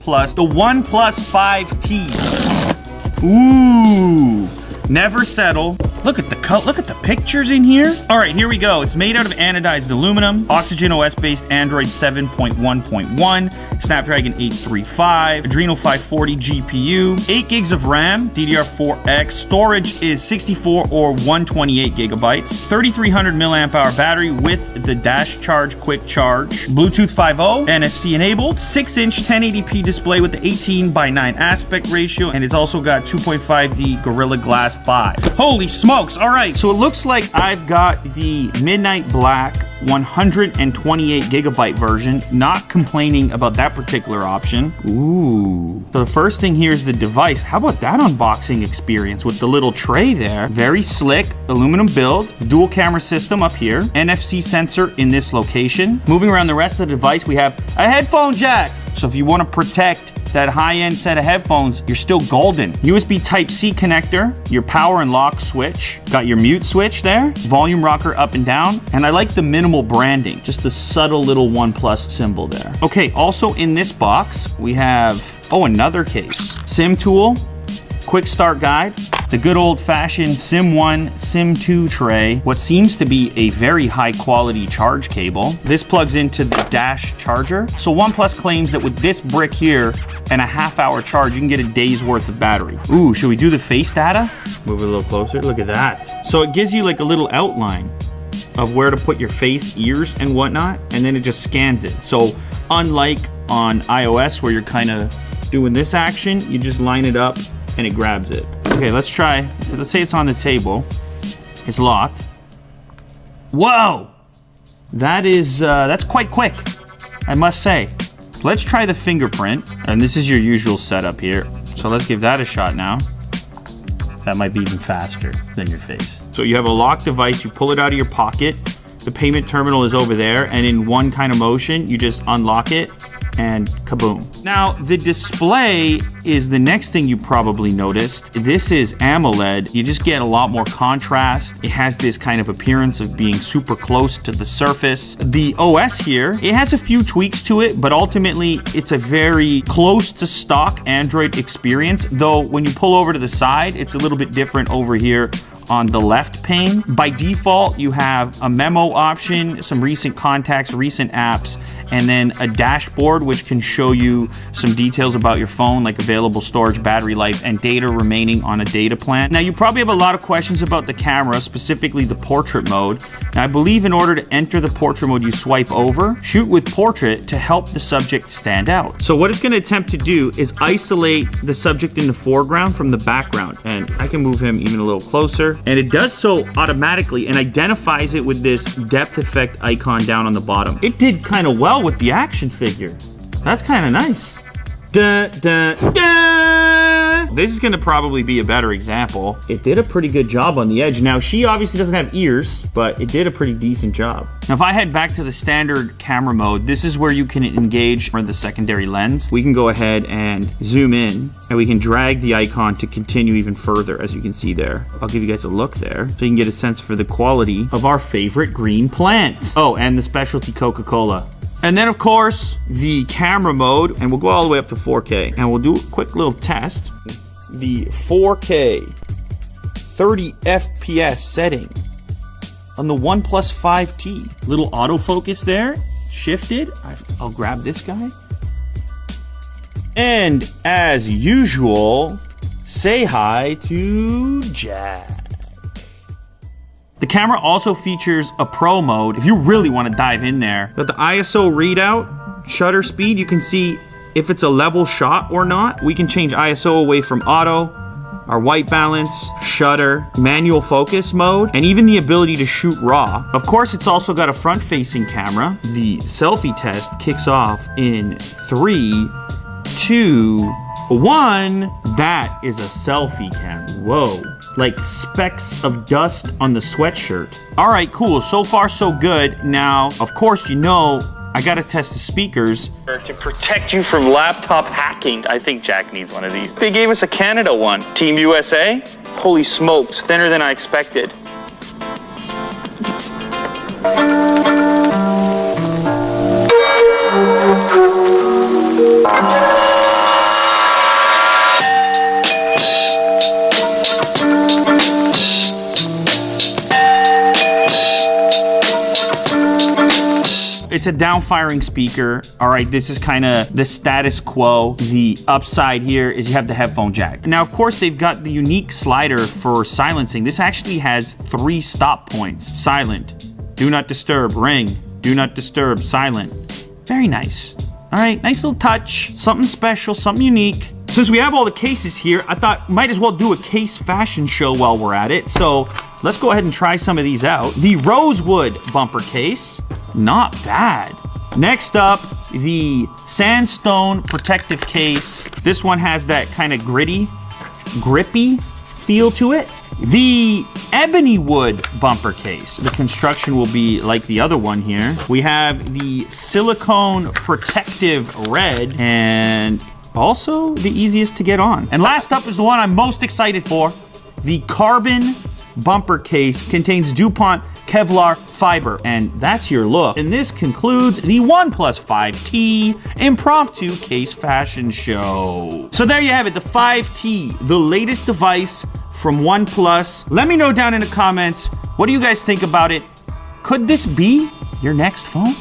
Plus the OnePlus 5T. Ooh, never settle. Look at the cut. Look at the pictures in here. All right, here we go. It's made out of anodized aluminum, Oxygen OS-based Android 7.1.1, Snapdragon 835, Adreno 540 GPU, 8 gigs of RAM, DDR4X. Storage is 64 or 128 gigabytes. 3300 milliamp hour battery with the Dash Charge Quick Charge. Bluetooth 5.0, NFC enabled. 6-inch 1080p display with the 18:9 aspect ratio, and it's also got 2.5D Gorilla Glass 5. Holy smokes! All right, so it looks like I've got the Midnight Black 128 gigabyte version. Not complaining about that particular option. Ooh. So the first thing here is the device. How about that unboxing experience with the little tray there? Very slick, aluminum build, dual camera system up here, NFC sensor in this location. Moving around the rest of the device, we have a headphone jack. So if you want to protect that high-end set of headphones, you're still golden. USB Type-C connector, your power and lock switch, got your mute switch there, volume rocker up and down, and I like the minimal branding, just the subtle little OnePlus symbol there. Okay, also in this box, we have, oh, another case. SIM tool, quick start guide, the good old-fashioned SIM 1, SIM 2 tray, what seems to be a very high-quality charge cable. This plugs into the Dash charger. So OnePlus claims that with this brick here and a half-hour charge, you can get a day's worth of battery. Ooh, should we do the face data? Move it a little closer. Look at that. So it gives you like a little outline of where to put your face, ears, and whatnot, and then it just scans it. So unlike on iOS where you're kind of doing this action, you just line it up and it grabs it. Okay, let's try. Let's say it's on the table. It's locked. Whoa! That's quite quick, I must say. Let's try the fingerprint. And this is your usual setup here. So let's give that a shot now. That might be even faster than your face. So you have a locked device, you pull it out of your pocket. The payment terminal is over there, and in one kind of motion, you just unlock it and kaboom. Now, the display is the next thing you probably noticed. This is AMOLED. You just get a lot more contrast. It has this kind of appearance of being super close to the surface. The OS here, it has a few tweaks to it, but ultimately it's a very close to stock Android experience, though when you pull over to the side, it's a little bit different over here on the left pane. By default, you have a memo option, some recent contacts, recent apps, and then a dashboard which can show you some details about your phone, like available storage, battery life, and data remaining on a data plan. Now, you probably have a lot of questions about the camera, specifically the portrait mode. Now, I believe in order to enter the portrait mode, you swipe over, shoot with portrait to help the subject stand out. So what it's going to attempt to do is isolate the subject in the foreground from the background. And I can move him even a little closer. And it does so automatically and identifies it with this depth effect icon down on the bottom. It did kind of well with the action figure. That's kind of nice. Dun, dun, dun. This is going to probably be a better example. It did a pretty good job on the edge. Now, she obviously doesn't have ears, but it did a pretty decent job. Now, if I head back to the standard camera mode, this is where you can engage for the secondary lens. We can go ahead and zoom in, and we can drag the icon to continue even further, as you can see there. I'll give you guys a look there, so you can get a sense for the quality of our favorite green plant. Oh, and the specialty Coca-Cola. And then, of course, the camera mode, and we'll go all the way up to 4K. And we'll do a quick little test. The 4K 30 FPS setting on the OnePlus 5T. Little autofocus there, shifted. I'll grab this guy. And as usual, say hi to Jack. The camera also features a pro mode if you really want to dive in there. But the ISO readout, shutter speed, you can see if it's a level shot or not. We can change ISO away from auto, our white balance, shutter, manual focus mode, and even the ability to shoot RAW. Of course, it's also got a front-facing camera. The selfie test kicks off in 3, 2, 1. That is a selfie cam. Whoa. Like specks of dust on the sweatshirt. All right, cool. So far, so good. Now, of course, you know, I gotta test the speakers. To protect you from laptop hacking. I think Jack needs one of these. They gave us a Canada one. Team USA? Holy smokes, thinner than I expected. It's a down-firing speaker. All right, this is kind of the status quo. The upside here is you have the headphone jack. Now, of course, they've got the unique slider for silencing. This actually has 3 stop points. Silent, do not disturb, ring, do not disturb, silent. Very nice. All right, nice little touch. Something special, something unique. Since we have all the cases here, I thought might as well do a case fashion show while we're at it. So let's go ahead and try some of these out. The Rosewood bumper case, not bad. Next up, the Sandstone protective case. This one has that kind of gritty, grippy feel to it. The Ebony Wood bumper case. The construction will be like the other one here. We have the Silicone protective red, and also the easiest to get on. And last up is the one I'm most excited for. The Carbon bumper case contains DuPont Kevlar fiber, and that's your look. And this concludes the OnePlus 5T impromptu case fashion show. So there you have it, the 5T, the latest device from OnePlus. Let me know down in the comments, what do you guys think about it? Could this be your next phone?